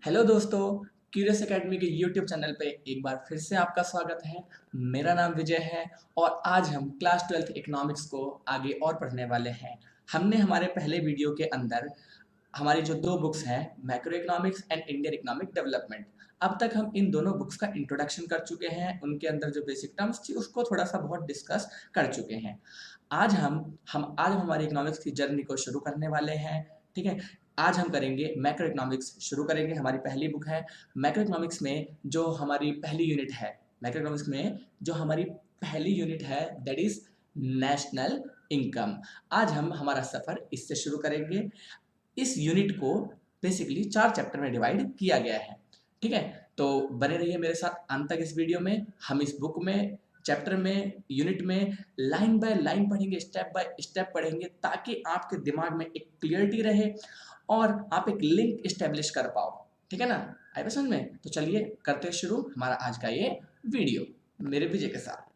Hello दोस्तों, curious academy के YouTube channel पे एक बार फिर से आपका स्वागत है। मेरा नाम विजय है और आज हम क्लास 12th इकोनॉमिक्स को आगे और पढ़ने वाले हैं। हमने हमारे पहले वीडियो के अंदर हमारी जो दो बुक्स हैं, macro economics and Indian economic development, अब तक हम इन दोनों बुक्स का इंट्रोडक्शन कर चुके हैं। उनके अंदर जो बेसिक टर्म्स थी उसको थोड़ा सा बहुत डिस्कस कर चुके हैं। आज हम हमारी इकोनॉमिक्स की जर्नी को शुरू करने वाले हैं। ठीक है, आज हम करेंगे मैक्रो इकोनॉमिक्स शुरू करेंगे। हमारी पहली बुक है मैक्रो इकोनॉमिक्स में जो हमारी पहली यूनिट है, मैक्रो इकोनॉमिक्स में जो हमारी पहली यूनिट है दैट इज नेशनल इनकम। आज हम हमारा सफर इससे शुरू करेंगे। इस यूनिट को बेसिकली 4 चैप्टर में डिवाइड किया गया है। ठीक है, तो बने रहिए मेरे साथ अंत तक। इस वीडियो में हम इस बुक में, चैप्टर में, यूनिट में लाइन बाय लाइन पढ़ेंगे, स्टेप बाय स्टेप पढ़ेंगे, ताकि आपके दिमाग में एक क्लियरिटी रहे और आप एक लिंक स्टेब्लिश कर पाओ। ठीक है ना, आए समझ में? तो चलिए करते हैं शुरू हमारा आज का ये वीडियो मेरे विजय के साथ।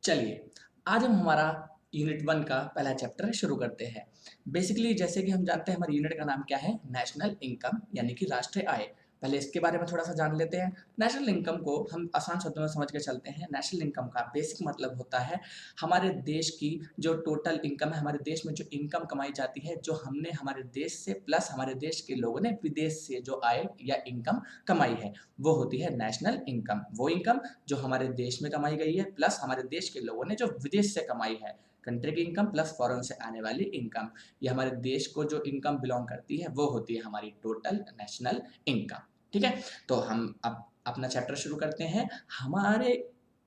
चलिए आज हम हमारा यूनिट 1 का पहला चैप्टर शुरू करते हैं। बेसिकली जैसे कि हम जानते हैं हमारी यूनिट का नाम क्या है, नेशनल इनकम यानी कि राष्ट्रीय आय। पहले इसके बारे में थोड़ा सा जान लेते हैं। नेशनल इनकम को हम आसान शब्दों में समझ के चलते हैं। नेशनल इनकम का बेसिक मतलब होता है हमारे देश की जो टोटल इनकम है, हमारे देश में जो इनकम कमाई जाती है, जो हमने हमारे देश से प्लस हमारे देश के लोगों ने विदेश से जो आय या इनकम कमाई है, वो होती है नेशनल इनकम। वो इनकम जो हमारे देश में कमाई गई है प्लस हमारे देश के लोगों ने जो विदेश से कमाई है, कंट्री की इनकम प्लस फॉरेन से आने वाली इनकम, ये हमारे देश को जो इनकम बिलोंग करती है वो होती है हमारी टोटल नेशनल इनकम। ठीक है, तो हम अब अपना चैप्टर शुरू करते हैं। हमारे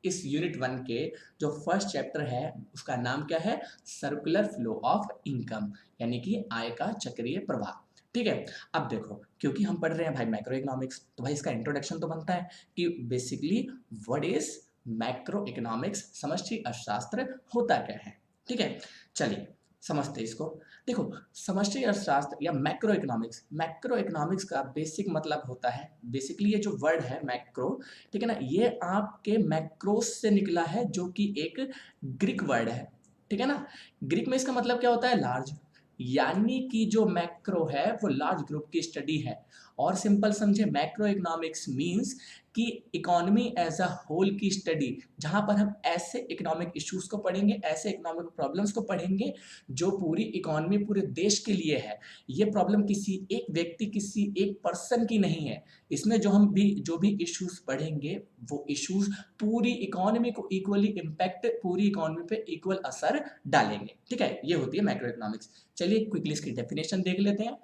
इस यूनिट 1 के जो फर्स्ट चैप्टर है उसका नाम क्या है, सर्कुलर फ्लो ऑफ इनकम यानी कि आय का चक्रीय प्रवाह। ठीक है, अब देखो क्योंकि हम पढ़ रहे हैं भाई मैक्रो इकोनॉमिक्स, तो भाई इसका इंट्रोडक्शन तो बनता है कि basically what is macro economics, समष्टि अर्थशास्त्र होता क्या है। ठीक है, चलिए समझते हैं इसको। देखो, समष्टि अर्थशास्त्र या मैक्रो इकोनॉमिक्स का बेसिक मतलब होता है, बेसिकली ये जो वर्ड है मैक्रो, ठीक है ना, ये आपके मैक्रोस से निकला है जो कि एक ग्रीक वर्ड है। ठीक है ना, ग्रीक में इसका मतलब क्या होता है, लार्ज, यानी कि जो मैक्रो है वो लार्ज ग्रुप की स्टडी है। और सिंपल समझे, मैक्रो इकोनॉमिक्स मींस कि इकोनॉमी एज अ होल की स्टडी, जहां पर हम ऐसे इकोनॉमिक इश्यूज को पढ़ेंगे, ऐसे इकोनॉमिक प्रॉब्लम्स को पढ़ेंगे जो पूरी इकोनॉमी, पूरे देश के लिए है। ये प्रॉब्लम किसी एक व्यक्ति, किसी एक पर्सन की नहीं है। इसमें जो भी इश्यूज पढ़ेंगे वो इश्यूज पूरी इकोनॉमी को इक्वली इम्पैक्ट, पूरी इकोनॉमी पे इक्वल असर डालेंगे। ठीक है, ये होती है मैक्रो इकोनॉमिक्स। चलिए क्विकली इसकी डेफिनेशन देख लेते हैं।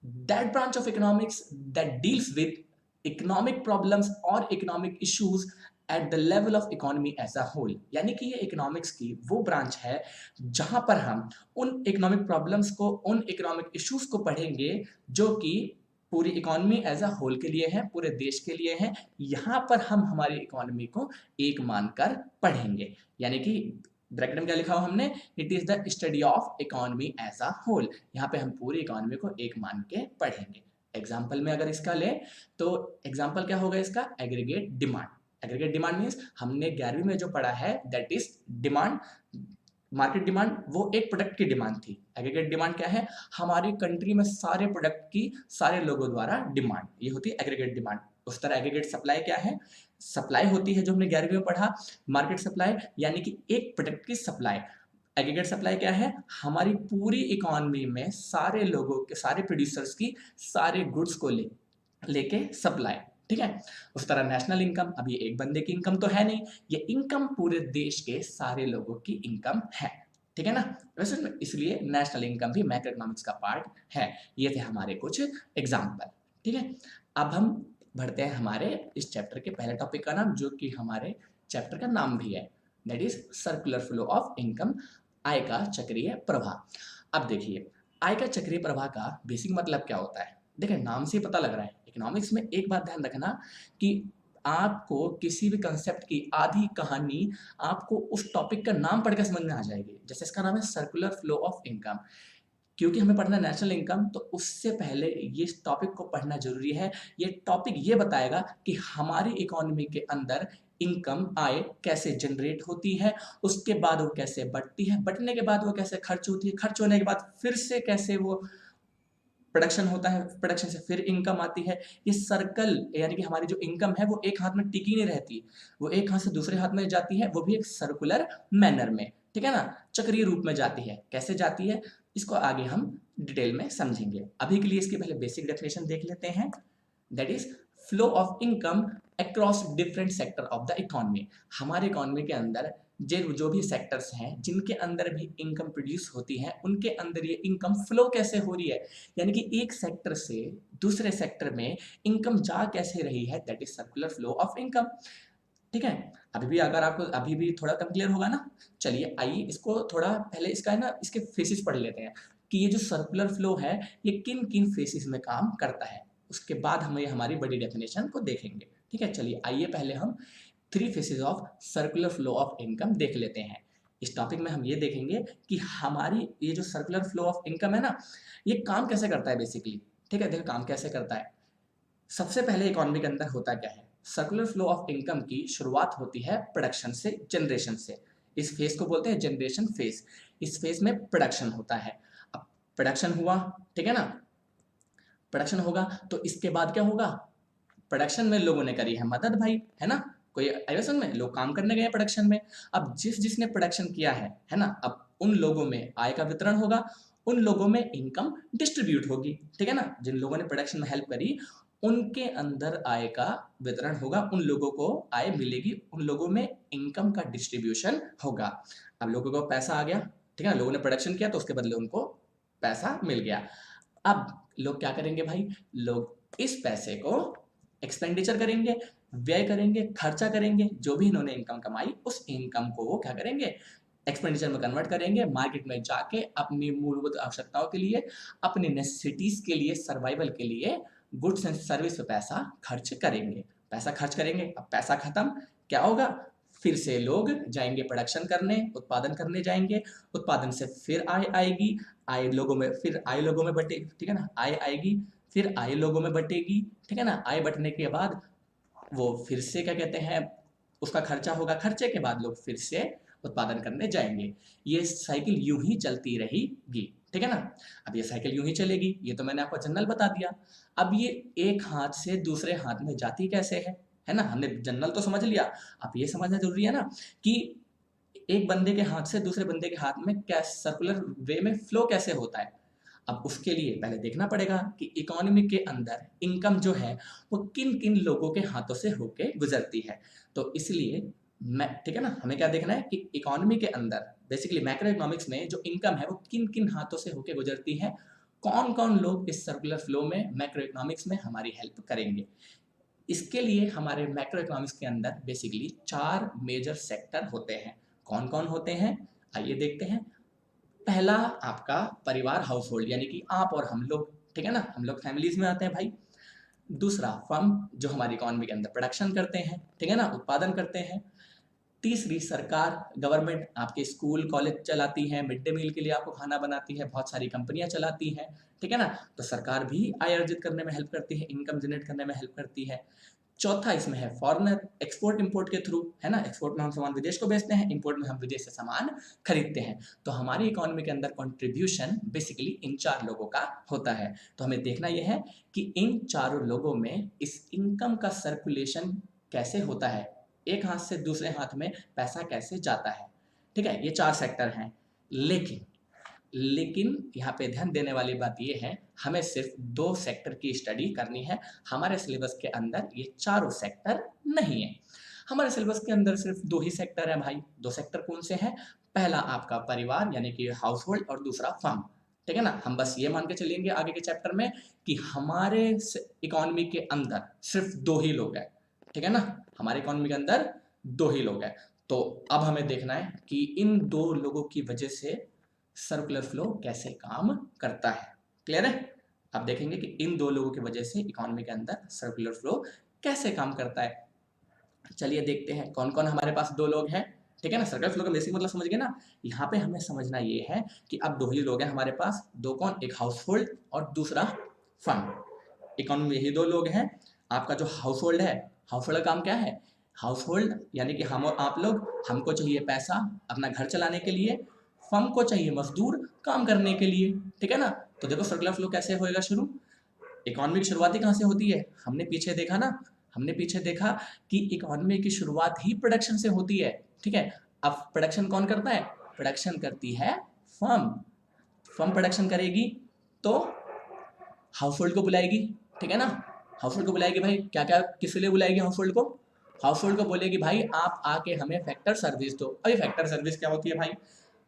That branch of economics that deals with economic problems और economic issues at the level of economy as a whole, यानी कि ये इकोनॉमिक्स की वो ब्रांच है जहां पर हम उन इकोनॉमिक प्रॉब्लम्स को, उन इकोनॉमिक इश्यूज को पढ़ेंगे जो कि पूरी इकोनॉमी एज अ होल के लिए है, पूरे देश के लिए है। यहाँ पर हम हमारी इकोनॉमी को एक मानकर पढ़ेंगे, यानी कि ब्रैकेट में क्या लिखा हुआ हमने, it is the study of economy as a whole. यहाँ पे हम पूरी इकोनॉमी को एक मान के पढ़ेंगे। एग्जाम्पल में अगर इसका ले तो एग्जाम्पल क्या होगा इसका, aggregate demand. Aggregate demand means हमने 11वीं में जो पढ़ा है that is demand, market demand वो एक प्रोडक्ट की डिमांड थी। एग्रीगेट डिमांड क्या है, हमारी कंट्री में सारे प्रोडक्ट की सारे लोगों द्वारा डिमांड, ये होती है एग्रीगेट डिमांड। उस तरह एग्रीगेट सप्लाई क्या है, सप्लाई होती है जो हमने 11वीं में पढ़ा, मार्केट सप्लाई यानी कि एक प्रोडक्ट की सप्लाई। एग्रीगेट सप्लाई क्या है, हमारी पूरी इकोनॉमी में सारे लोगों के, सारे प्रोड्यूसर्स की सारे गुड्स को लेके सप्लाई। ठीक है, उस तरह नेशनल इनकम, अब ये एक बंदे की इनकम तो है नहीं, ये इनकम पूरे देश के सारे लोगों की इनकम है। ठीक है ना, वैसे इसलिए नेशनल इनकम भी मैक्रो इकोनॉमिक्स का पार्ट है। ये थे हमारे कुछ एग्जाम्पल। ठीक है, अब हम बढ़ते हैं हमारे इस चैप्टर के पहले टॉपिक का नाम, जो कि हमारे चैप्टर का नाम भी है, that is circular flow of income, आय का चक्रीय प्रवाह। अब देखिए, आय का चक्रीय प्रवाह का बेसिक मतलब क्या होता है। देखिए नाम से ही पता लग रहा है, इकोनॉमिक्स में एक बात ध्यान रखना कि आपको किसी भी कंसेप्ट की आधी कहानी आपको उस टॉपिक का नाम पढ़ के समझ में आ जाएगी। जैसे इसका नाम है सर्कुलर फ्लो ऑफ इनकम, क्योंकि हमें पढ़ना नेशनल इनकम, तो उससे पहले ये टॉपिक को पढ़ना जरूरी है। ये टॉपिक ये बताएगा कि हमारी इकोनॉमी के अंदर इनकम, आय कैसे जनरेट होती है, उसके बाद वो कैसे बढ़ती है, बढ़ने के बाद वो कैसे खर्च होती है, खर्च होने के बाद फिर से कैसे वो प्रोडक्शन होता है, प्रोडक्शन से फिर इनकम आती है। ये सर्कल यानी कि हमारी जो इनकम है वो एक हाथ में टिकी नहीं रहती, वो एक हाथ से दूसरे हाथ में जाती है, वो भी एक सर्कुलर मैनर में, ठीक है ना, चक्रीय रूप में जाती है। कैसे जाती है इसको आगे हम डिटेल में समझेंगे। अभी के लिए इसकी पहले बेसिक डेफिनेशन देख लेते हैं। That is flow of income across different sector of the economy. हमारे इकोनॉमी के अंदर जो भी सेक्टर्स हैं जिनके अंदर भी इनकम प्रोड्यूस होती है, उनके अंदर ये इनकम फ्लो कैसे हो रही है, यानी कि एक सेक्टर से दूसरे सेक्टर में इनकम जा कैसे रही है, that is circular flow of income. ठीक है, अभी भी अगर आपको अभी भी थोड़ा कम क्लियर होगा ना, चलिए आइए इसको थोड़ा पहले इसका है ना इसके फेसिस पढ़ लेते हैं कि ये जो सर्कुलर फ्लो है ये किन किन फेसिस में काम करता है, उसके बाद हम ये हमारी बड़ी डेफिनेशन को देखेंगे। ठीक है, चलिए आइए पहले हम 3 faces of circular flow of income देख लेते हैं। इस टॉपिक में हम ये देखेंगे कि हमारी ये जो सर्कुलर फ्लो ऑफ इनकम है ना, ये काम कैसे करता है बेसिकली। ठीक है, देखो काम कैसे करता है। सबसे पहले इकोनॉमी के अंदर होता क्या है, सर्कुलर फ्लो ऑफ इनकम की शुरुआत होती है प्रोडक्शन से, जनरेशन से। इस फेज को बोलते हैं जनरेशन फेज। इस फेज में प्रोडक्शन होता है। अब प्रोडक्शन हुआ, ठीक है ना, प्रोडक्शन होगा तो इसके बाद क्या होगा, प्रोडक्शन में लोगों ने करी है मदद भाई, है ना, कोई आयोजन में लोग काम करने गए प्रोडक्शन में। अब जिसने प्रोडक्शन किया है ना, अब उन लोगों में आय का वितरण होगा, उन लोगों में इनकम डिस्ट्रीब्यूट होगी। ठीक है ना, जिन लोगों ने प्रोडक्शन में हेल्प करी उनके अंदर आय का वितरण होगा, उन लोगों को आय मिलेगी, उन लोगों में इनकम का डिस्ट्रीब्यूशन होगा। अब लोगों को पैसा आ गया, ठीक है ना, लोगों ने प्रोडक्शन किया तो उसके बदले उनको पैसा मिल गया। अब लोग क्या करेंगे भाई, लोग इस पैसे को एक्सपेंडिचर करेंगे, व्यय करेंगे, खर्चा करेंगे। जो भी इन्होंने इनकम कमाई उस इनकम को वो क्या करेंगे, एक्सपेंडिचर में कन्वर्ट करेंगे, मार्केट में जाके अपनी मूलभूत आवश्यकताओं के लिए, अपनी नेसेसिटीज के लिए, सर्वाइवल के लिए गुड्स एंड सर्विस पे पैसा खर्च करेंगे। पैसा खर्च करेंगे, अब पैसा खत्म, क्या होगा, फिर से लोग जाएंगे प्रोडक्शन करने, उत्पादन करने जाएंगे, उत्पादन से फिर आय आएगी, आय लोगों में, फिर आय लोगों में बटे, ठीक है ना, आय आएगी, फिर आय लोगों में बटेगी, ठीक है ना, आय बटने के बाद वो फिर से क्या कहते हैं, उसका खर्चा होगा, खर्चे के बाद लोग फिर से उत्पादन करने जाएंगे। ये साइकिल यूं ही चलती रहेगी। ठीक है ना, अब ये साइकिल यूं ही चलेगी, ये तो मैंने आपको जनरल बता दिया। अब ये एक हाथ से दूसरे हाथ में जाती कैसे है ना, हमने जनरल तो समझ लिया, अब ये समझना जरूरी है ना कि एक बंदे के हाथ से दूसरे बंदे के हाथ में क्या सर्कुलर वे में फ्लो कैसे होता है। अब उसके लिए पहले देखना पड़ेगा कि इकोनॉमी के अंदर इनकम जो है वो किन किन लोगों के हाथों से होके गुजरती है। तो इसलिए मैं, ठीक है ना, हमें क्या देखना है कि इकोनॉमी के अंदर बेसिकली मैक्रो इकोनॉमिक्स में जो इनकम है वो किन किन हाथों से होके गुजरती है, कौन कौन लोग इस सर्कुलर फ्लो में मैक्रो इकोनॉमिक्स में हमारी हेल्प करेंगे। इसके लिए हमारे मैक्रो इकोनॉमिक्स के अंदर बेसिकली 4 मेजर सेक्टर होते हैं। कौन कौन होते हैं आइए देखते हैं। पहला आपका परिवार, हाउस होल्ड, यानी कि आप और हम लोग, ठीक है ना, हम लोग फैमिलीज में आते हैं भाई। दूसरा फर्म, जो हमारी इकोनॉमी के अंदर प्रोडक्शन करते हैं, ठीक है ना, उत्पादन करते हैं। तीसरी सरकार, गवर्नमेंट आपके स्कूल कॉलेज चलाती है, मिड डे मील के लिए आपको खाना बनाती है, बहुत सारी कंपनियां चलाती हैं, ठीक है ना, तो सरकार भी आय अर्जित करने में हेल्प करती है, इनकम जनरेट करने में हेल्प करती है। चौथा इसमें है फॉरेनर, एक्सपोर्ट इंपोर्ट के थ्रू, है ना, एक्सपोर्ट में हम सामान विदेश को बेचते हैं, इंपोर्ट में हम विदेश से सामान खरीदते हैं। तो हमारी इकोनॉमी के अंदर कंट्रीब्यूशन बेसिकली इन 4 लोगों का होता है। तो हमें देखना यह है कि इन चारों लोगों में इस इनकम का सर्कुलेशन कैसे होता है, एक हाथ से दूसरे हाथ में पैसा कैसे जाता है। ठीक है, ये 4 सेक्टर हैं। लेकिन लेकिन यहाँ पे ध्यान देने वाली बात ये है, हमें सिर्फ 2 सेक्टर की स्टडी करनी है। हमारे सिलेबस के अंदर ये चारों सेक्टर नहीं है। हमारे सिलेबस के अंदर सिर्फ 2 ही सेक्टर है भाई। 2 सेक्टर कौन से हैं, पहला आपका परिवार यानी कि हाउस होल्ड और दूसरा फर्म। ठीक है ना, हम बस ये मान के चलेंगे आगे के चैप्टर में कि हमारे इकोनॉमी के अंदर सिर्फ 2 ही लोग हैं। ठीक है ना, हमारे इकोनॉमी के अंदर 2 ही लोग हैं। तो अब हमें देखना है कि इन 2 लोगों की वजह से सर्कुलर फ्लो कैसे काम करता है। क्लियर है, अब देखेंगे कि इन 2 लोगों की वजह से इकोनॉमी के अंदर सर्कुलर फ्लो कैसे काम करता है। चलिए देखते हैं कौन कौन हमारे पास 2 लोग हैं। ठीक है ना, सर्कुलर फ्लो का बेसिक मतलब समझ गए ना। यहाँ पे हमें समझना ये है कि अब 2 ही लोग हैं हमारे पास। 2 कौन, एक हाउस होल्ड और दूसरा फर्म। इकोनॉमी में यही 2 लोग हैं। आपका जो हाउस होल्ड है, हाउस होल्ड का काम क्या है, हाउस होल्ड यानी कि हम और आप लोग, हमको चाहिए पैसा अपना घर चलाने के लिए, फर्म को चाहिए मजदूर काम करने के लिए। ठीक है ना, तो देखो सर्कुलर फ्लो कैसे होएगा शुरू। इकोनॉमी की शुरुआत ही कहाँ से होती है, हमने पीछे देखा ना, हमने पीछे देखा कि इकोनॉमी की शुरुआत ही प्रोडक्शन से होती है। ठीक है, अब प्रोडक्शन कौन करता है, प्रोडक्शन करती है फर्म। फर्म प्रोडक्शन करेगी तो हाउस होल्ड को बुलाएगी। ठीक है ना, हाउस होल्ड को बुलाएगी, भाई क्या क्या किस लिए बुलाएगी हाउस होल्ड को, हाउस होल्ड को बोलेगी भाई आप आके हमें फैक्टर सर्विस दो। अभी फैक्टर सर्विस क्या होती है भाई,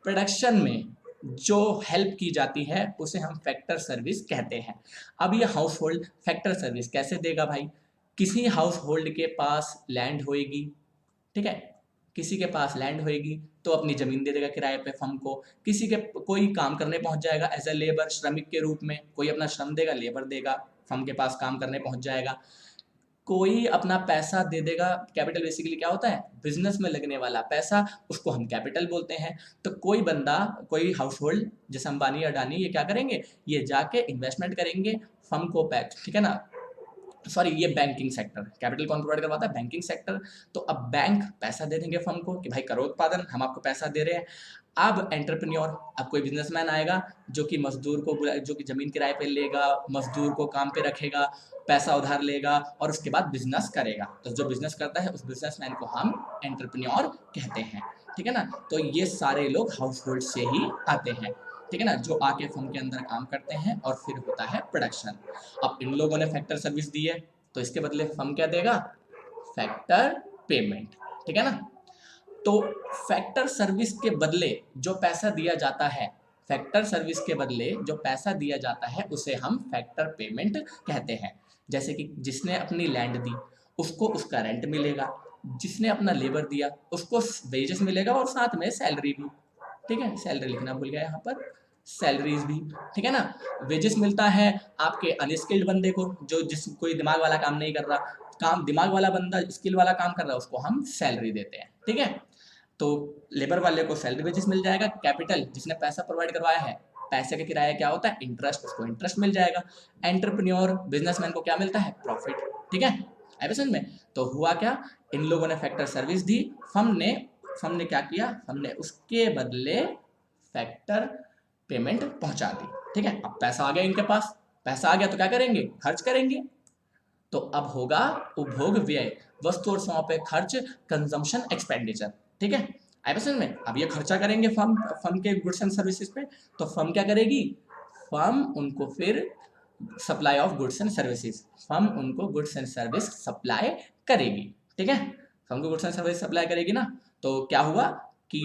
प्रोडक्शन में जो हेल्प की जाती है उसे हम फैक्टर सर्विस कहते हैं। अब ये हाउस होल्ड फैक्टर सर्विस कैसे देगा भाई, किसी हाउस होल्ड के पास लैंड होएगी। ठीक है, किसी के पास लैंड होएगी तो अपनी ज़मीन दे देगा किराए पे फर्म को। किसी के कोई काम करने पहुंच जाएगा एज ए लेबर, श्रमिक के रूप में, कोई अपना श्रम देगा, लेबर देगा, फर्म के पास काम करने पहुंच जाएगा। कोई अपना पैसा दे देगा, कैपिटल बेसिकली क्या होता है, बिजनेस में लगने वाला पैसा, उसको हम कैपिटल बोलते हैं। तो कोई बंदा, कोई हाउस होल्ड जैसे अंबानी अडानी, ये क्या करेंगे, ये जाके इन्वेस्टमेंट करेंगे फर्म को पैक। ठीक है ना, सॉरी ये बैंकिंग सेक्टर, कैपिटल कौन प्रोवाइड करवाता है, बैंकिंग सेक्टर। तो अब बैंक पैसा दे देंगे फर्म को कि भाई करो उत्पादन, हम आपको पैसा दे रहे हैं। अब एंटरप्रेन्योर, अब कोई बिजनेसमैन आएगा जो कि मजदूर को जो कि जमीन किराए पे लेगा, मजदूर को काम पे रखेगा, पैसा उधार लेगा और उसके बाद बिजनेस करेगा। तो जो बिजनेस करता है उस बिजनेसमैन को हम एंटरप्रेन्योर कहते हैं। ठीक है ना, तो ये सारे लोग हाउस होल्ड से ही आते हैं। ठीक है ना, जो आके फर्म के अंदर काम करते हैं और फिर होता है प्रोडक्शन। अब इन लोगों ने फैक्टर सर्विस दी है तो इसके बदले फर्म क्या देगा, फैक्टर पेमेंट। ठीक है ना, तो फैक्टर सर्विस के बदले जो पैसा दिया जाता है, फैक्टर सर्विस के बदले जो पैसा दिया जाता है उसे हम फैक्टर पेमेंट कहते हैं। जैसे कि जिसने अपनी लैंड दी उसको उसका रेंट मिलेगा, जिसने अपना लेबर दिया उसको वेजेस मिलेगा और साथ में सैलरी भी। ठीक है, सैलरी लिखना भूल गया यहाँ पर, सैलरीज भी। ठीक है ना, वेजेस मिलता है आपके अनस्किल्ड बंदे को, जो जिस कोई दिमाग वाला काम नहीं कर रहा, काम दिमाग वाला बंदा स्किल वाला काम कर रहा है उसको हम सैलरी देते हैं। ठीक है, तो लेबर वाले को सैलरी वेजेस मिल जाएगा, कैपिटल जिसने पैसा प्रोवाइड करवाया है, पैसे का किराया क्या होता है, इंटरेस्ट, उसको इंटरेस्ट मिल जाएगा। एंटरप्रेन्योर बिजनेसमैन को क्या मिलता है, प्रॉफिट। ठीक है, आई समझ में। तो हुआ क्या, इन लोगों ने फैक्टर सर्विस दी, फर्म ने क्या किया, फर्म ने उसके बदले फैक्टर पेमेंट पहुंचा दी। ठीक है, अब पैसा आ गया इनके पास, पैसा आ गया तो क्या करेंगे, खर्च करेंगे। तो अब होगा उपभोग व्यय, वस्तु और सेवाओं पे खर्च, कंजम्पशन एक्सपेंडिचर। ठीक है, आई समझ में। अब ये खर्चा करेंगे फर्म के गुड्स एंड सर्विसेज पे, तो फर्म क्या करेगी, फर्म उनको फिर supply of goods and services, firm उनको गुड्स एंड सर्विस सप्लाई करेगी। ठीक है, फर्म को गुड्स एंड सर्विस सप्लाई करेगी ना, तो क्या हुआ कि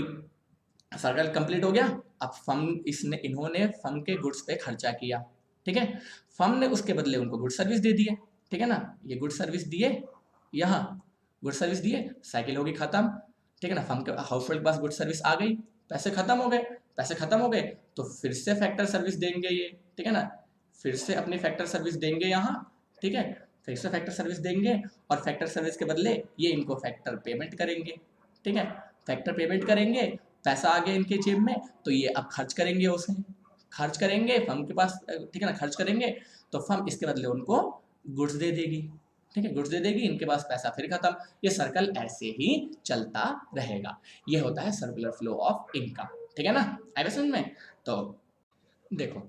सर्कल कंप्लीट हो गया। अब इन्होंने फर्म के गुड्स पे खर्चा किया। ठीक है, फर्म ने उसके बदले उनको गुड सर्विस दे दी है। ठीक है ना, ये गुड सर्विस दिए, यहाँ गुड सर्विस दिए, साइकिल होगी खत्म। ठीक है ना, फर्म के हाउस होल्ड के पास गुड सर्विस आ गई, पैसे खत्म हो गए, पैसे खत्म हो गए तो फिर से फैक्टर सर्विस देंगे ये। ठीक है ना, फिर से अपनी फैक्टर सर्विस देंगे यहाँ। ठीक है, फिर से फैक्टर सर्विस देंगे और फैक्टर सर्विस के बदले ये इनको फैक्टर पेमेंट करेंगे। ठीक है, फैक्टर पेमेंट करेंगे, पैसा आ गया इनके जेब में, तो ये अब खर्च करेंगे, उसे खर्च करेंगे फर्म के पास। ठीक है ना, खर्च करेंगे तो फर्म इसके बदले उनको गुड्स दे देगी। ठीक है, गुड्स दे देगी, इनके पास पैसा फिर खत्म। ये सर्कल ऐसे ही चलता रहेगा। ये होता है सर्कुलर फ्लो ऑफ इनकम। ठीक है ना, आई समझ में। तो देखो,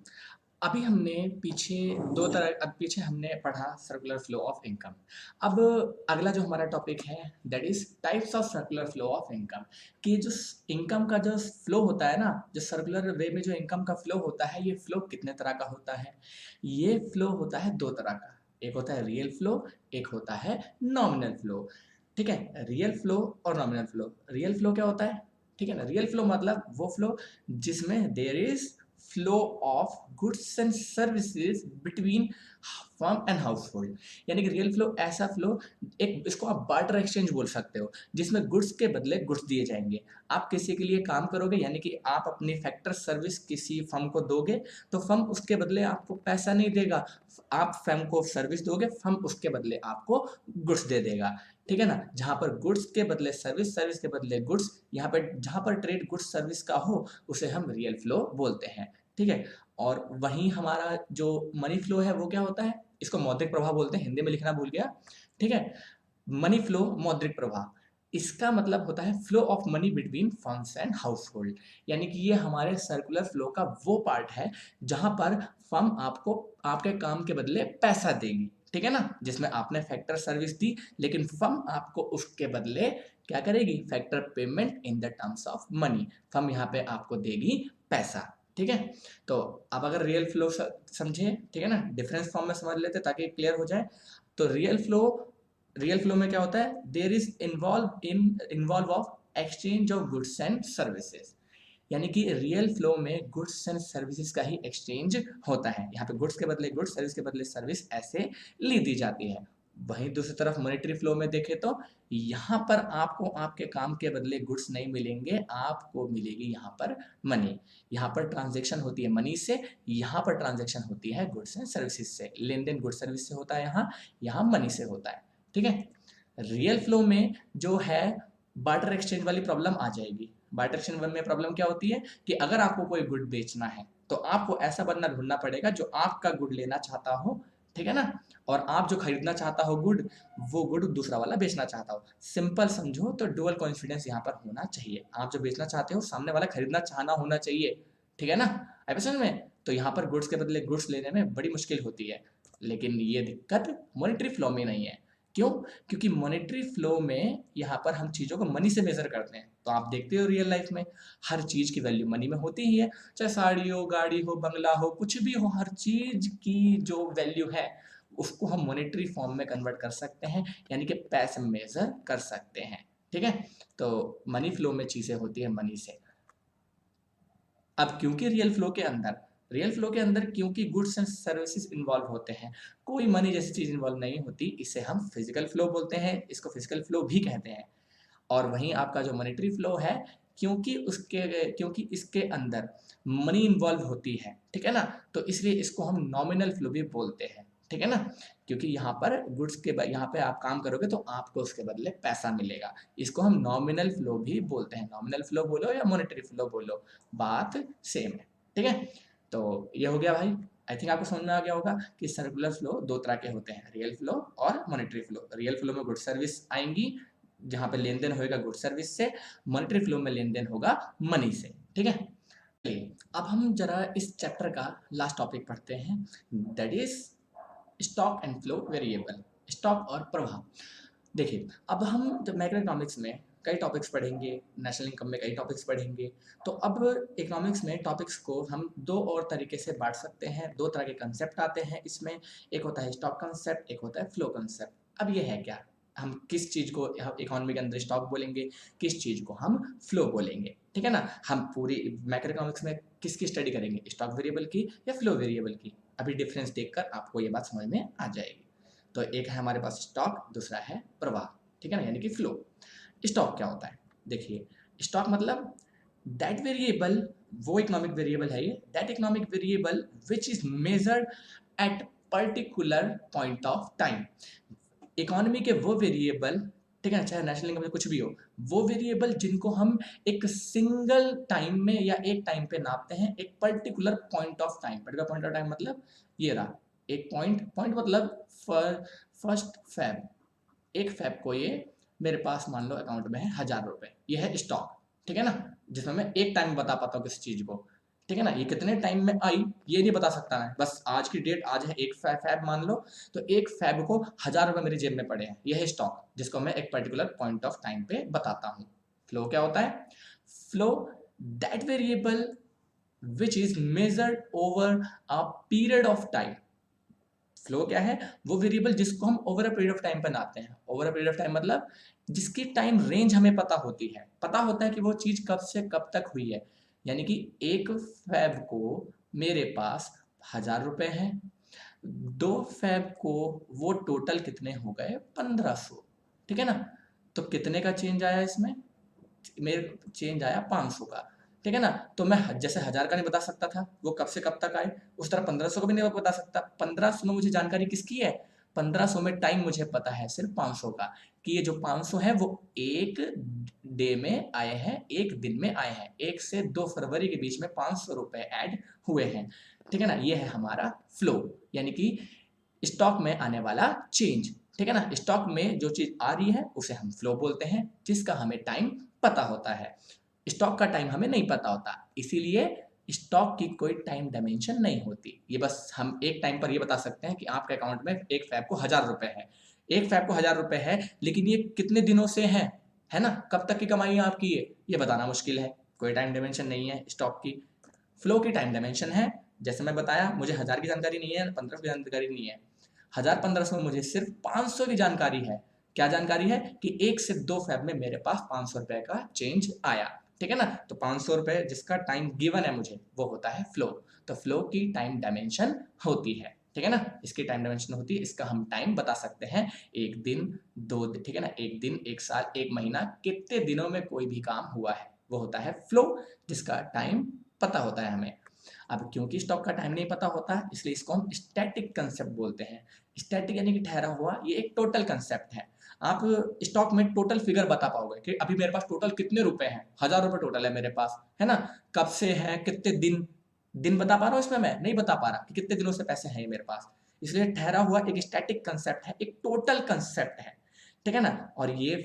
अभी हमने पीछे हमने पढ़ा सर्कुलर फ्लो ऑफ इनकम। अब अगला जो हमारा टॉपिक है that is types of circular flow of income. कि जो इनकम का जो फ्लो होता है ना, जो सर्कुलर वे में जो इनकम का फ्लो होता है, ये फ्लो कितने तरह का होता है, ये फ्लो होता है दो तरह का। एक होता है रियल फ्लो, एक होता है नॉमिनल फ्लो। ठीक है, रियल फ्लो और नॉमिनल फ्लो। रियल फ्लो क्या होता है, ठीक है ना, रियल फ्लो मतलब वो फ्लो जिसमें there is flow of goods and services between firm and household. यानी कि रियल फ्लो ऐसा फ्लो, एक इसको आप बार्टर एक्सचेंज बोल सकते हो, जिसमें गुड्स के बदले गुड्स दिए जाएंगे। आप किसी के लिए काम करोगे, यानी कि आप अपनी फैक्टर सर्विस किसी फर्म को दोगे, तो फर्म उसके बदले आपको पैसा नहीं देगा, आप फर्म को सर्विस दोगे, फर्म उसके बदले आपको गुड्स दे देगा। ठीक है ना, जहाँ पर गुड्स के बदले सर्विस, सर्विस के बदले गुड्स, यहाँ पर जहाँ पर ट्रेड गुड्स सर्विस का हो उसे हम रियल फ्लो बोलते हैं। ठीक है, और वहीं हमारा जो मनी फ्लो है वो क्या होता है, इसको मौद्रिक प्रवाह बोलते हैं, हिंदी में लिखना भूल गया। ठीक है, मनी फ्लो, मौद्रिक प्रवाह। इसका मतलब होता है flow of money between firms and household, यानी कि ये हमारे सर्कुलर फ्लो का वो पार्ट है जहां पर फर्म आपको आपके काम के बदले पैसा देगी, ठीक है ना, जिसमें आपने फैक्टर सर्विस दी लेकिन फर्म आपको उसके बदले क्या करेगी, factor payment in the terms of money, firm यहाँ पे आपको देगी पैसा, ठीक है। तो अब अगर रियल फ्लो समझे, ठीक है ना, डिफरेंस फॉर्म में समझ लेते ताकि क्लियर हो जाए। तो रियल फ्लो में क्या होता है, there is involve of exchange of goods and services, यानी कि रियल फ्लो में गुड्स एंड सर्विसेज का ही एक्सचेंज होता है, यहाँ पे गुड्स के बदले गुड्स, सर्विस के बदले सर्विस ऐसे ली दी जाती है। वहीं दूसरी तरफ मॉनेटरी फ्लो में देखें तो यहाँ पर आपको आपके काम के बदले गुड्स नहीं मिलेंगे, आपको मिलेगी यहाँ पर मनी, यहाँ पर ट्रांजेक्शन होती है मनी से, यहाँ पर ट्रांजेक्शन होती है गुड्स एंड सर्विसेज से, लेन देन गुड्स सर्विस से होता है, यहाँ मनी से होता है, ठीक है। रियल फ्लो में जो है बार्टर एक्सचेंज वाली प्रॉब्लम आ जाएगी। बार्टर एक्सचेंज में प्रॉब्लम क्या होती है कि अगर आपको कोई गुड बेचना है तो आपको ऐसा बंदा ढूंढना पड़ेगा जो आपका गुड लेना चाहता हो, ठीक है ना, और आप जो खरीदना चाहता हो गुड, वो गुड दूसरा वाला बेचना चाहता हो। सिंपल समझो तो डुअल कॉन्फिडेंस यहाँ पर होना चाहिए, आप जो बेचना चाहते हो सामने वाला खरीदना चाहना होना चाहिए, ठीक है ना, आई समझ में। तो यहाँ पर गुड्स के बदले गुड्स लेने में बड़ी मुश्किल होती है, लेकिन ये दिक्कत मॉनेटरी फ्लो में नहीं है। क्यों? क्योंकि मॉनेटरी फ्लो में यहाँ पर हम चीज़ों को मनी से मेजर करते हैं, तो आप देखते हो रियल लाइफ में हर चीज़ की वैल्यू मनी में होती ही है, चाहे साड़ी हो, गाड़ी हो, बंगला हो, कुछ भी हो, हर चीज़ की जो वैल्यू है उसको हम मॉनेटरी फॉर्म में कन्वर्ट कर सकते हैं, यानी कि पैसे मेजर कर सकते हैं, ठीक है। तो मनी फ्लो में चीज़ें होती है मनी से। अब क्योंकि रियल फ्लो के अंदर क्योंकि गुड्स एंड सर्विसेज इन्वॉल्व होते हैं, कोई मनी जैसी चीज इन्वॉल्व नहीं होती, इसे हम फिजिकल फ्लो बोलते हैं, इसको फिजिकल फ्लो भी कहते हैं। और वहीं आपका जो मॉनेटरी फ्लो है, क्योंकि इसके अंदर मनी इन्वॉल्व होती है, ठीक है ना, तो इसलिए इसको हम नॉमिनल फ्लो भी बोलते हैं, ठीक है ना, क्योंकि यहाँ पर यहाँ पे आप काम करोगे तो आपको उसके बदले पैसा मिलेगा, इसको हम नॉमिनल फ्लो भी बोलते हैं। नॉमिनल फ्लो बोलो या मॉनेटरी फ्लो बोलो, बात सेम है, ठीक है। तो ये हो गया भाई, आई थिंक आपको समझ में आ गया होगा कि सर्कुलर फ्लो दो तरह के होते हैं, रियल फ्लो और मॉनेटरी फ्लो। रियल फ्लो में गुड सर्विस आएंगी जहाँ पे लेन देन होगा गुड सर्विस से, मॉनेटरी फ्लो में लेन देन होगा मनी से, ठीक है। चलिए अब हम जरा इस चैप्टर का लास्ट टॉपिक पढ़ते हैं, that is stock and flow variable, stock और प्रवाह। देखिए अब हम जब मैक्रो इकोनॉमिक्स में कई टॉपिक्स पढ़ेंगे, नेशनल इनकम में कई टॉपिक्स पढ़ेंगे, तो अब इकोनॉमिक्स में टॉपिक्स को हम दो और तरीके से बांट सकते हैं, दो तरह के कंसेप्ट आते हैं इसमें, एक होता है स्टॉक कंसेप्ट, एक होता है फ्लो कंसेप्ट। अब ये है क्या, हम किस चीज़ को इकोनॉमी के अंदर स्टॉक बोलेंगे, किस चीज़ को हम फ्लो बोलेंगे, ठीक है ना। हम पूरी मैक्रो इकोनॉमिक्स में किसकी स्टडी करेंगे, स्टॉक वेरिएबल की या फ्लो वेरिएबल की, अभी डिफरेंस देखकर आपको ये बात समझ में आ जाएगी। तो एक है हमारे पास स्टॉक, दूसरा है प्रवाह, ठीक है ना, यानी कि फ्लो। स्टॉक क्या होता है, देखिए स्टॉक मतलब दैट वेरिएबल, वो इकोनॉमिक वेरिएबल है ये, that economic variable which is measured at particular point of time. Economy के वो वेरिएबल, ठीक है ना, चाहे नेशनल इनकम में कुछ भी हो, वो वेरिएबल जिनको हम एक सिंगल टाइम में या एक टाइम पे नापते हैं, एक particular point of time. Particular point of time मतलब ये रहा एक पॉइंट मतलब फर्स्ट फैब, एक फैब को ये मेरे पास मान लो अकाउंट में है 1000 रुपए, ये है स्टॉक, ठीक है ना, जिसमें मैं एक टाइम बता पाता हूँ किसी चीज को, ठीक है ना। ये कितने टाइम में आई ये नहीं बता सकता मैं, बस आज की डेट आज है एक फैब मान लो, तो एक फैब को 1000 रुपए मेरी जेब में पड़े हैं, यह है स्टॉक जिसको मैं एक पर्टिकुलर पॉइंट ऑफ टाइम पे बताता हूँ। फ्लो क्या होता है, flow that variable which is measured over a period of time. Flow क्या है, वो वेरिएबल जिसको हम over a period of time पे नापते हैं। Over a period of time मतलब जिसकी टाइम रेंज हमें पता होती है, पता होता है कि वो चीज कब से कब तक हुई है, यानी कि एक फैब को मेरे पास 1000 रुपए हैं, दो फैब को वो टोटल कितने हो गए 1500, ठीक है ना। तो कितने का चेंज आया इसमें, मेरे चेंज आया 500 का, ठीक है ना। तो मैं जैसे 1000 का नहीं बता सकता था वो कब से कब तक आए, उस तरह 1500 का भी नहीं बता सकता। 1500 में मुझे जानकारी किसकी है, 1500 में टाइम मुझे पता है सिर्फ 500 का, कि ये जो 500 है वो एक डे में आए हैं, एक दिन में आए हैं, 1 से 2 फरवरी के बीच में 500 रुपए ऐड हुए हैं, ठीक है ना। ये है हमारा फ्लो, यानी कि स्टॉक में आने वाला चेंज, ठीक ठीक है ना। स्टॉक में जो चीज आ रही है उसे हम फ्लो बोलते हैं, जिसका हमें टाइम पता होता है। स्टॉक का टाइम हमें नहीं पता होता, इसीलिए स्टॉक की कोई टाइम डायमेंशन नहीं होती। ये बस हम एक टाइम पर ये बता सकते हैं कि आपके अकाउंट में एक फैब को 1000 रुपए है, एक फैब को 1000 रुपए है, लेकिन ये कितने दिनों से है ना, कब तक की कमाई है आपकी ये बताना मुश्किल है। कोई टाइम डायमेंशन नहीं है स्टॉक की। फ्लो की टाइम डायमेंशन है। जैसे मैं बताया, मुझे 1000 की जानकारी नहीं है, 1500 की जानकारी नहीं है, 1000-1500 में मुझे सिर्फ 500 की जानकारी है। क्या जानकारी है कि 1 से 2 फैब में मेरे पास 500 रुपए का चेंज आया, ठीक है ना। तो 500 रुपए जिसका टाइम गिवन है मुझे, वो होता है फ्लो। तो फ्लो की टाइम डायमेंशन होती है, ठीक है ना। इसकी टाइम डायमेंशन होती है, इसका हम टाइम बता सकते हैं, एक दिन, 2 दिन, ठीक है ना, एक दिन, एक साल, एक महीना, कितने दिनों में कोई भी काम हुआ है, वो होता है फ्लो, जिसका टाइम पता होता है हमें। अब क्योंकि स्टॉक का टाइम नहीं पता होता, इसलिए इसको हम स्टैटिक कंसेप्ट बोलते हैं। स्टैटिक यानी कि ठहरा हुआ, ये एक टोटल कंसेप्ट है। आप स्टॉक में टोटल फिगर बता पाओगे कि अभी मेरे पास टोटल कितने रुपए हैं, 1000 रुपए टोटल है मेरे पास, है ना। कब से है, कितने दिन, दिन बता पा रहा हूँ इसमें, मैं नहीं बता पा रहा कि कितने दिनों से पैसे हैं मेरे पास। इसलिए ठहरा हुआ एक स्टैटिक कंसेप्ट है, एक टोटल कंसेप्ट है, ठीक है ना। और ये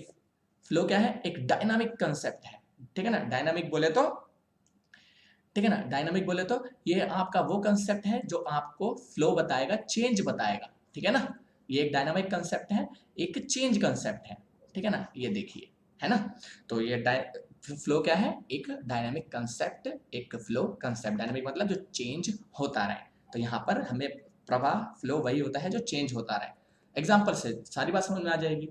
फ्लो क्या है, एक डायनामिक कंसेप्ट है, ठीक है ना। डायनामिक बोले तो, ठीक है ना, डायनामिक बोले तो ये आपका वो कंसेप्ट है जो आपको फ्लो बताएगा, चेंज बताएगा, ठीक है ना। ये एक डायनामिक कंसेप्ट है, एक चेंज कंसेप्ट है, ठीक है ना। ये देखिए, है ना। तो ये फ्लो क्या है, एक डायनामिक कंसेप्ट, एक फ्लो कंसेप्ट। डायनामिक मतलब जो चेंज होता रहे, तो यहाँ पर हमें प्रवाह, फ्लो वही होता है जो चेंज होता रहे। एग्जाम्पल से सारी बात समझ में आ जाएगी।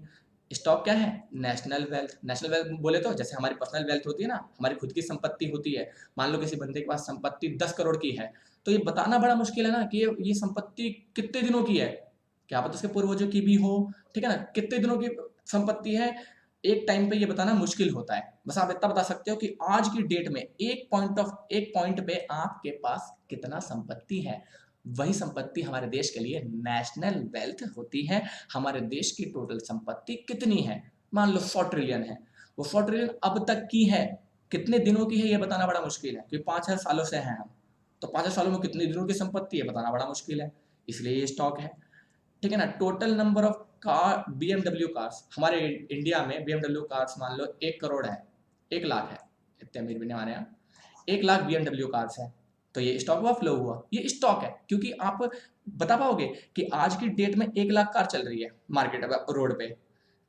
स्टॉक क्या है, नेशनल वेल्थ। नेशनल वेल्थ बोले तो जैसे हमारी पर्सनल वेल्थ होती है ना, हमारी खुद की संपत्ति होती है। मान लो किसी बंदे के पास संपत्ति 10 करोड़ की है, तो ये बताना बड़ा मुश्किल है ना कि ये संपत्ति कितने दिनों की है, क्या पता उसके पूर्वजों की भी हो, ठीक है ना, कितने दिनों की संपत्ति है, एक टाइम पे ये बताना मुश्किल होता है। बस आप इतना बता सकते हो कि आज की डेट में एक पॉइंट पे आपके पास कितना संपत्ति है। वही संपत्ति हमारे देश के लिए नेशनल वेल्थ होती है। हमारे देश की टोटल संपत्ति कितनी है, मान लो 100 ट्रिलियन है, वो 100 ट्रिलियन अब तक की है, कितने दिनों की है ये बताना बड़ा मुश्किल है, क्योंकि 5000 सालों से हैं हम, तो 5000 सालों में कितने दिनों की संपत्ति है बताना बड़ा मुश्किल है, इसलिए ये स्टॉक है, ठीक है ना। Total number of car, BMW cars, हमारे इंडिया में बीएमडब्ल्यू कार्स मान लो 1 करोड़ है, 1 लाख है, इतने अमीर भी नहीं हमारे यहाँ, 1 लाख बीएमडब्ल्यू कार्स है। तो ये स्टॉक हुआ, फ्लो हुआ, ये स्टॉक है। क्योंकि आप बता पाओगे कि आज की डेट में 1 लाख कार चल रही है मार्केट रोड पे,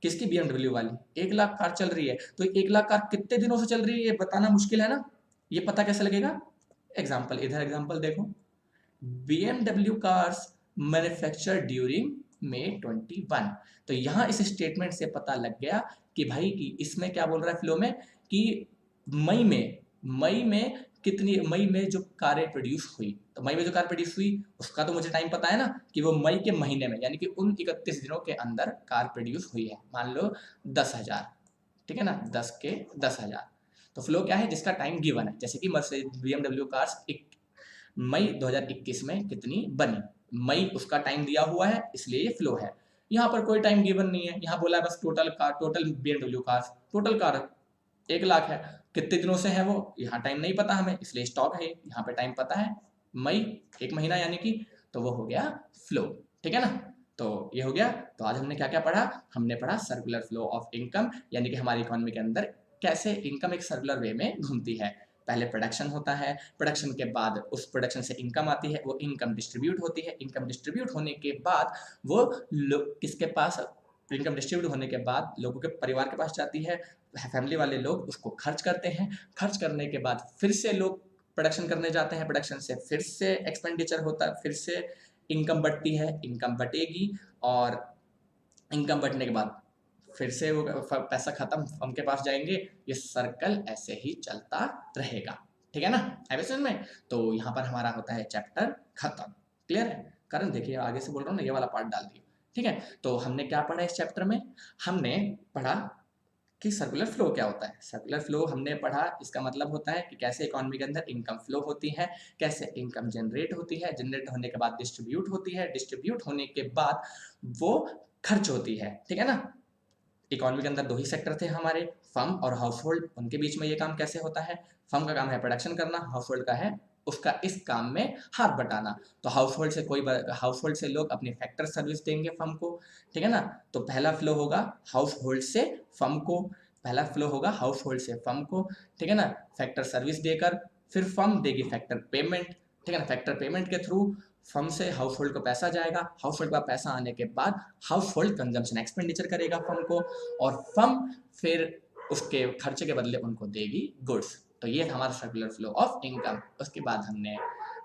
किसकी, बीएमडब्ल्यू वाली 1 लाख कार चल रही है, तो 1 लाख कार कितने दिनों से चल रही है ये बताना मुश्किल है ना। ये पता कैसे लगेगा, एग्जाम्पल, इधर एग्जाम्पल देखो, BMW cars manufacture during May 21। तो यहाँ इस स्टेटमेंट से पता लग गया कि भाई कि इसमें क्या बोल रहा है फ्लो में, कि मई में मई में जो कारें प्रोड्यूस हुई, तो मई में जो कार प्रोड्यूस हुई उसका तो मुझे टाइम पता है ना, कि वो मई के महीने में, यानी कि उन 31 दिनों के अंदर कार प्रोड्यूस हुई है, मान लो 10,000, ठीक है ना, 10 के 10,000। तो फ्लो क्या है, जिसका टाइम गिवन है, जैसे कि BMW कार्स मई 2021 में कितनी बनी, मई उसका टाइम दिया हुआ है, इसलिए ये फ्लो है। यहाँ पर कोई टाइम गिवन नहीं है, यहाँ बोला है बस total car, total BMW cars, total car 1 lakh है, कितने दिनों से है वो, यहाँ टाइम नहीं पता हमें, इसलिए स्टॉक है। यहाँ पे टाइम पता है, मई, एक महीना यानी कि, तो वो हो गया फ्लो, ठीक है ना। तो ये हो गया। तो आज हमने क्या क्या पढ़ा, हमने पढ़ा सर्कुलर फ्लो ऑफ इनकम, यानी कि हमारी इकोनॉमी के अंदर कैसे इनकम एक सर्कुलर वे में घूमती है। पहले प्रोडक्शन होता है, प्रोडक्शन के बाद उस प्रोडक्शन से इनकम आती है, वो इनकम डिस्ट्रीब्यूट होती है, इनकम डिस्ट्रीब्यूट होने के बाद वो किसके पास, इनकम डिस्ट्रीब्यूट होने के बाद लोगों के परिवार के पास जाती है, फैमिली वाले लोग उसको खर्च करते हैं, खर्च करने के बाद फिर से लोग प्रोडक्शन करने जाते हैं, प्रोडक्शन से फिर से एक्सपेंडिचर होता है, फिर से इनकम बढ़ती है, इनकम बढ़ेगी, और इनकम बढ़ने के बाद फिर से वो पैसा खत्म, उनके पास जाएंगे, ये सर्कल ऐसे ही चलता रहेगा, ठीक है ना। आगे समझ में। तो यहाँ पर हमारा होता है चैप्टर खत्म, क्लियर है। कारण देखिए आगे से बोल रहा हूँ ना, ये वाला पार्ट डाल दिया, ठीक है। तो हमने क्या पढ़ा इस चैप्टर में, हमने पढ़ा कि सर्कुलर फ्लो क्या होता है। सर्कुलर फ्लो हमने पढ़ा, इसका मतलब होता है कि कैसे इकोनॉमी के अंदर इनकम फ्लो होती है, कैसे इनकम जनरेट होती है, जनरेट होने के बाद डिस्ट्रीब्यूट होती है, डिस्ट्रीब्यूट होने के बाद वो खर्च होती है, ठीक है ना। इकोनॉमी के अंदर 2 ही सेक्टर थे हमारे, फर्म और हाउस होल्ड, उनके बीच में ये काम कैसे होता है, फर्म का काम है प्रोडक्शन करना, हाउस होल्ड का है उसका इस काम में हाथ बटाना। तो हाउस होल्ड से लोग अपनी फैक्टर सर्विस देंगे फर्म को, ठीक है ना। तो पहला फ्लो होगा हाउस होल्ड से फर्म को, पहला फ्लो होगा हाउस होल्ड से फर्म को, ठीक है ना, फैक्टर सर्विस देकर। फिर फर्म देगी फैक्टर पेमेंट, ठीक है ना। फैक्टर पेमेंट के थ्रू फर्म से हाउस होल्ड को पैसा जाएगा, हाउस होल्ड का पैसा आने के बाद हाउस होल्ड कंजम्पशन एक्सपेंडिचर करेगा फर्म को, और फर्म फिर उसके खर्चे के बदले उनको देगी गुड्स। तो ये हमारा सर्कुलर फ्लो ऑफ इनकम। उसके बाद हमने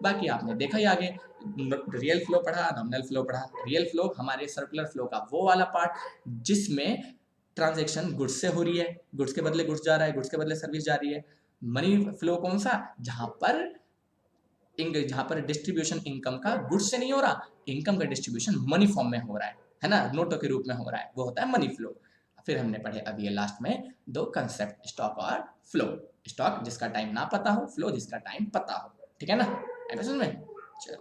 बाकी आपने देखा ही आगे, रियल फ्लो पढ़ा, नॉमिनल फ्लो पढ़ा। रियल फ्लो हमारे सर्कुलर फ्लो का वो वाला पार्ट जिसमें ट्रांजैक्शन गुड्स से हो रही है, गुड्स के बदले गुड्स जा रहा है, गुड्स के बदले सर्विस जा रही है। मनी फ्लो कौन सा, जहां पर डिस्ट्रीब्यूशन इनकम का गुड्स से नहीं हो रहा, इनकम का डिस्ट्रीब्यूशन मनी फॉर्म में हो रहा है ना, नोटों के रूप में हो रहा है, वो होता है मनी फ्लो। फिर हमने पढ़े अब ये लास्ट में दो कंसेप्ट, स्टॉक और फ्लो। स्टॉक जिसका टाइम ना पता हो, फ्लो जिसका टाइम पता हो, ठीक है ना, समझ में। चलो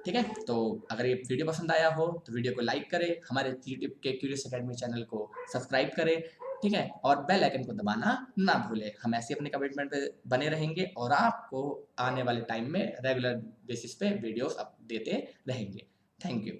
ठीक है, तो अगर ये वीडियो पसंद आया हो तो वीडियो को लाइक करें, हमारे यूट्यूब के क्यूरियस एकेडमी चैनल को सब्सक्राइब करें, ठीक है, और बेल आइकन को दबाना ना भूलें। हम ऐसे अपने कमिटमेंट पे बने रहेंगे और आपको आने वाले टाइम में रेगुलर बेसिस पे वीडियोस देते रहेंगे। Thank you.